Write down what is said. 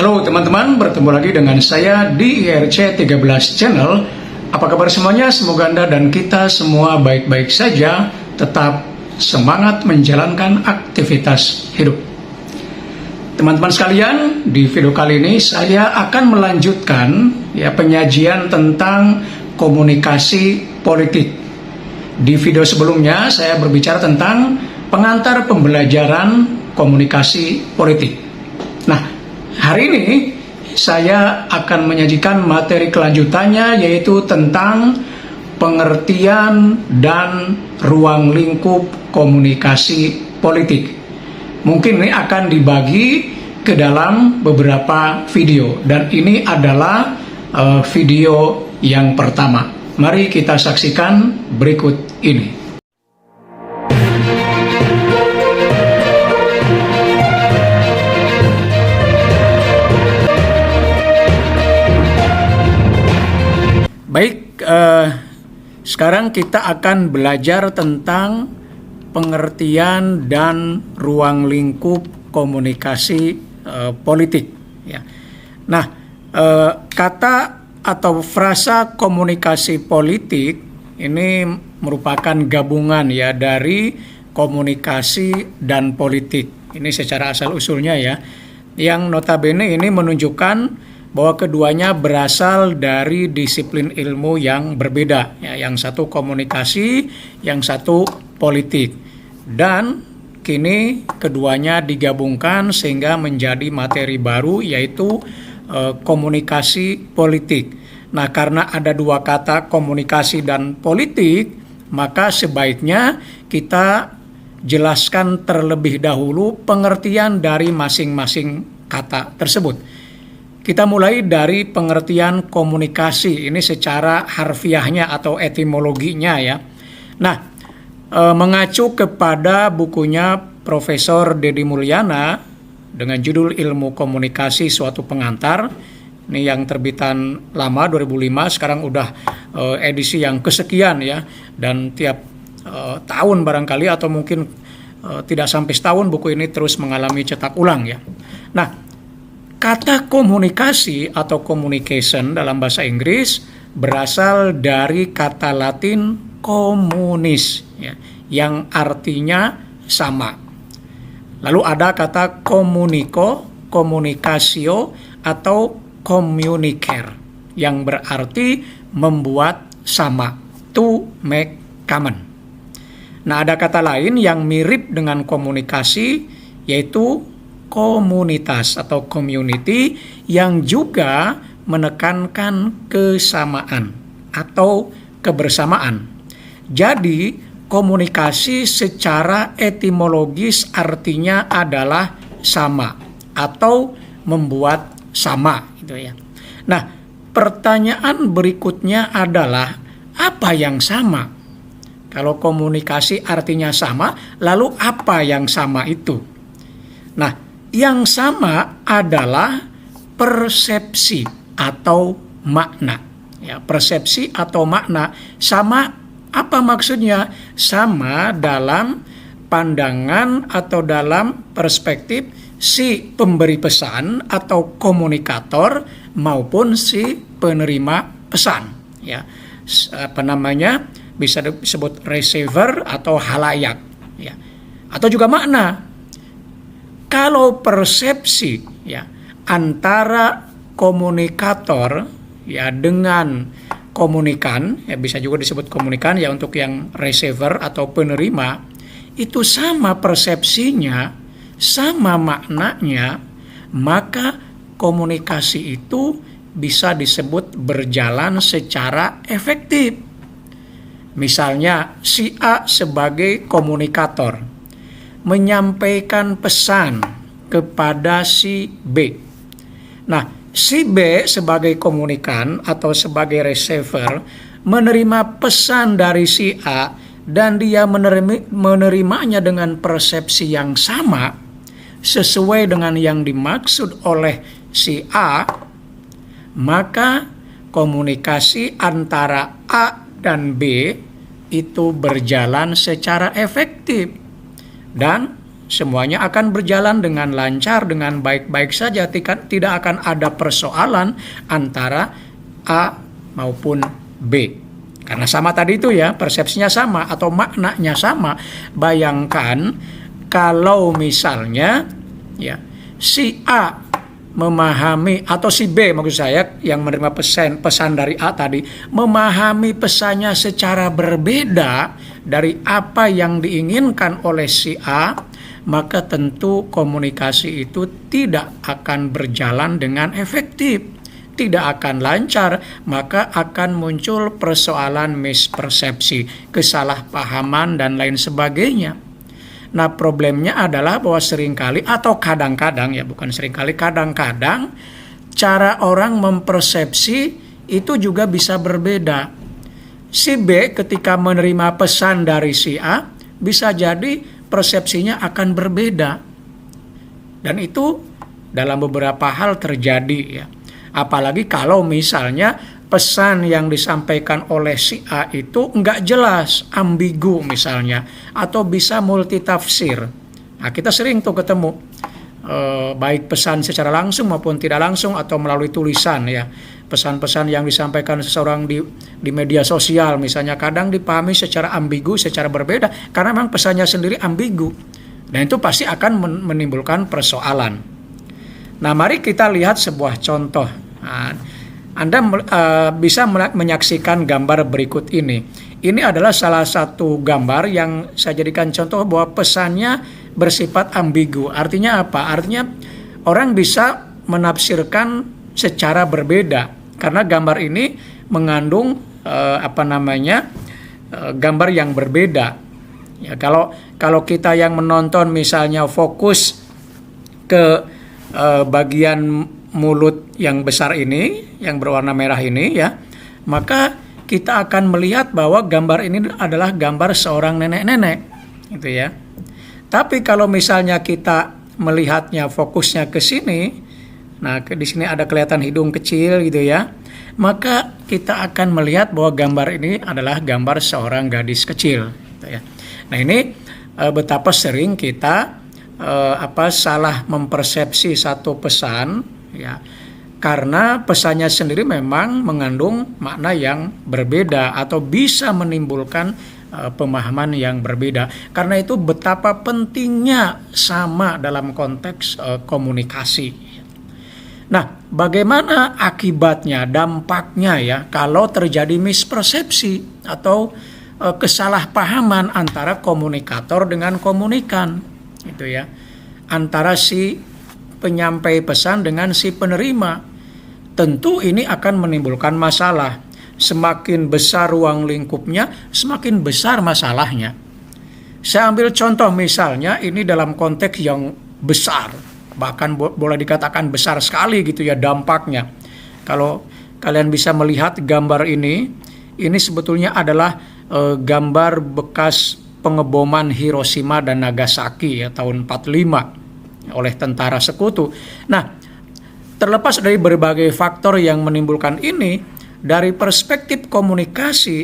Halo teman-teman, bertemu lagi dengan saya di IRC 13 Channel. Apa kabar semuanya? Semoga Anda dan kita semua baik-baik saja, tetap semangat menjalankan aktivitas hidup. Teman-teman sekalian, di video kali ini saya akan melanjutkan penyajian tentang komunikasi politik. Di video sebelumnya saya berbicara tentang pengantar pembelajaran komunikasi politik. Nah, hari ini saya akan menyajikan materi kelanjutannya, yaitu tentang pengertian dan ruang lingkup komunikasi politik. Mungkin ini akan dibagi ke dalam beberapa video, dan ini adalah video yang pertama. Mari kita saksikan berikut ini. Baik, sekarang kita akan belajar tentang pengertian dan ruang lingkup komunikasi politik. Ya. Nah, kata atau frasa komunikasi politik ini merupakan gabungan ya dari komunikasi dan politik. Ini secara asal usulnya ya, yang notabene ini menunjukkan bahwa keduanya berasal dari disiplin ilmu yang berbeda. Ya, yang satu komunikasi, yang satu politik. Dan kini keduanya digabungkan sehingga menjadi materi baru, yaitu komunikasi politik. Nah, karena ada dua kata komunikasi dan politik, maka sebaiknya kita jelaskan terlebih dahulu pengertian dari masing-masing kata tersebut. Kita mulai dari pengertian komunikasi, ini secara harfiahnya atau etimologinya ya. Nah, mengacu kepada bukunya Profesor Deddy Mulyana dengan judul Ilmu Komunikasi Suatu Pengantar, ini yang terbitan lama 2005, sekarang udah edisi yang kesekian ya, dan tiap tahun barangkali atau mungkin tidak sampai setahun buku ini terus mengalami cetak ulang ya. Nah, kata komunikasi atau communication dalam bahasa Inggris berasal dari kata Latin communis ya, yang artinya sama. Lalu ada kata communico, communicatio atau communicare yang berarti membuat sama, to make common. Nah, ada kata lain yang mirip dengan komunikasi, yaitu komunitas atau community, yang juga menekankan kesamaan atau kebersamaan. Jadi komunikasi secara etimologis artinya adalah sama atau membuat sama gitu ya. Nah, pertanyaan berikutnya adalah apa yang sama? Kalau komunikasi artinya sama, lalu apa yang sama itu? Nah, yang sama adalah persepsi atau makna. Ya, persepsi atau makna sama, apa maksudnya? Sama dalam pandangan atau dalam perspektif si pemberi pesan atau komunikator maupun si penerima pesan. Ya, bisa disebut receiver atau halayak. Ya, atau juga makna. Kalau persepsi ya antara komunikator ya dengan komunikan, ya bisa juga disebut komunikan ya untuk yang receiver atau penerima, itu sama persepsinya, sama maknanya, maka komunikasi itu bisa disebut berjalan secara efektif. Misalnya si A sebagai komunikator menyampaikan pesan kepada si B. Nah, si B sebagai komunikan atau sebagai receiver menerima pesan dari si A dan dia menerimanya dengan persepsi yang sama sesuai dengan yang dimaksud oleh si A, maka komunikasi antara A dan B itu berjalan secara efektif. Dan semuanya akan berjalan dengan lancar, dengan baik-baik saja, tidak akan ada persoalan antara A maupun B. Karena sama tadi itu ya, persepsinya sama atau maknanya sama. Bayangkan kalau misalnya ya si A memahami, atau si B maksud saya yang menerima pesan dari A tadi, memahami pesannya secara berbeda dari apa yang diinginkan oleh si A, maka tentu komunikasi itu tidak akan berjalan dengan efektif, tidak akan lancar, maka akan muncul persoalan mispersepsi, kesalahpahaman dan lain sebagainya. Nah, problemnya adalah bahwa seringkali atau kadang-kadang ya, bukan seringkali, kadang-kadang cara orang mempersepsi itu juga bisa berbeda. Si B ketika menerima pesan dari si A bisa jadi persepsinya akan berbeda. Dan itu dalam beberapa hal terjadi ya. Apalagi kalau misalnya pesan yang disampaikan oleh si A itu nggak jelas, ambigu misalnya, atau bisa multitafsir. Nah, kita sering tuh ketemu, baik pesan secara langsung maupun tidak langsung atau melalui tulisan ya. Pesan-pesan yang disampaikan seseorang di media sosial misalnya kadang dipahami secara ambigu, secara berbeda, karena memang pesannya sendiri ambigu. Dan itu pasti akan menimbulkan persoalan. Nah, mari kita lihat sebuah contoh. Nah, Anda bisa menyaksikan gambar berikut ini. Ini adalah salah satu gambar yang saya jadikan contoh bahwa pesannya bersifat ambigu. Artinya apa? Artinya orang bisa menafsirkan secara berbeda. Karena gambar ini mengandung gambar yang berbeda. Ya, kalau kita yang menonton misalnya fokus ke bagian mulut yang besar ini, yang berwarna merah ini ya, maka kita akan melihat bahwa gambar ini adalah gambar seorang nenek-nenek, gitu ya. Tapi kalau misalnya kita melihatnya fokusnya ke sini, nah di sini ada kelihatan hidung kecil gitu ya, maka kita akan melihat bahwa gambar ini adalah gambar seorang gadis kecil, gitu ya. Nah ini betapa sering kita salah mempersepsi satu pesan ya, karena pesannya sendiri memang mengandung makna yang berbeda atau bisa menimbulkan pemahaman yang berbeda. Karena itu betapa pentingnya sama dalam konteks komunikasi. Nah, bagaimana akibatnya, dampaknya ya kalau terjadi mispersepsi atau kesalahpahaman antara komunikator dengan komunikan, gitu ya, antara si penyampai pesan dengan si penerima. Tentu ini akan menimbulkan masalah. Semakin besar ruang lingkupnya, semakin besar masalahnya. Saya ambil contoh misalnya ini dalam konteks yang besar, bahkan boleh dikatakan besar sekali gitu ya dampaknya. Kalau kalian bisa melihat gambar ini sebetulnya adalah gambar bekas pengeboman Hiroshima dan Nagasaki ya tahun 45 oleh tentara sekutu. Nah, terlepas dari berbagai faktor yang menimbulkan ini, dari perspektif komunikasi